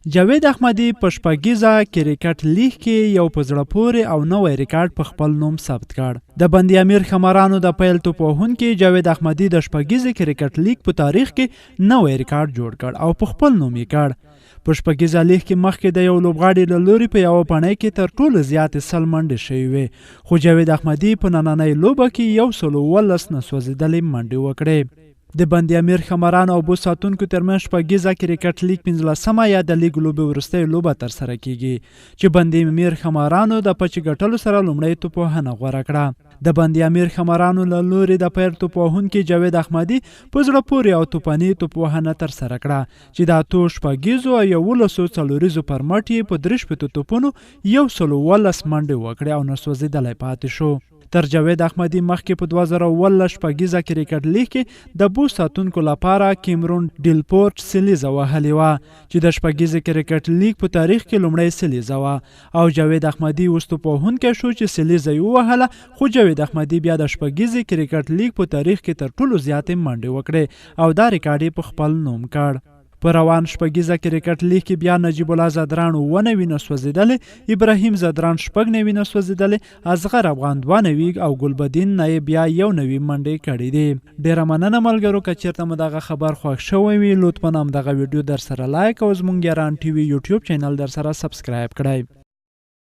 جاوید احمدي په شپږیزه کرکټ لیگ کې یو په زړه پورې او نوی ریکارډ په خپل نوم ثبت کړ. د بندي امیر خمرانو د پیل توپ وهونکي جاوید احمدي د شپږیزې کرکټ لیگ په تاریخ کې نوی ریکارډ جوړ کړ او په خپل نوم یې کړ. په شپږیزه لیگ کې مخکې د یو لوبغاړي له لوري په یوه پڼۍ کې تر ټولو زیاتې 100 منډې شوې وې، خو جاوید احمدي په نننۍ لوبه کې 119 نسوځېدلې منډې وکړې. د بندي امیر خمرانو او بوس ساتونکو ترمنځ شپږیزه کرکټ لیگ 15مه یا د لیگ لوبې وروستۍ لوبه ترسره کیږي چې بندي امیر خمرانو د پچې ګټلو سره لومړی توپ وهنه غوره کړه. د بندي امیر خمرانو له لوري د پیل توپ وهونکي جاوید احمدي په زړه پورې او توپاني توپ وهنه ترسره کړه چې د اتو شپږیزو او 11 څلوریزو پر مټ یې په 3 توپونو 119 منډې وکړې او نسوځېدلی پاتې شو. تر جاوید احمدي مخکې په 2019 شپږیزه کرکټ لیگ کې د بوس ساتونکو لپاره کیمرون ډیلپورټ سلیزه وهلې وه چې د شپږیزې کرکټ لیگ په تاریخ کې لومړی سلیزه وه او جاوید احمدي اوس توپ وهونکی شو چې سلیزه یې ووهله، خو جاوید احمدي بیا د شپږیزې کرکټ لیگ په تاریخ کې تر ټولو زیاتې منډې وکړې او دا ریکارډ یې په خپل نوم کړ. په روان شپږیزه کرکټ لیگ کې بیا نجیب الله زدران 9 نسوځېدلې، ابراهیم زدران 6 نسوځېدلې، اصغر افغان 2 او ګلبدین نایب بیا 1 منډې کړې دي. ډیره مننه ملګرو، که چیرته مو دغه خبر خوښ شوی وي لطفا همدغه ویډیو در سره لایک او زموږ ګران ټي وي یوټیوب چینل در سره سبسکرایب کړئ.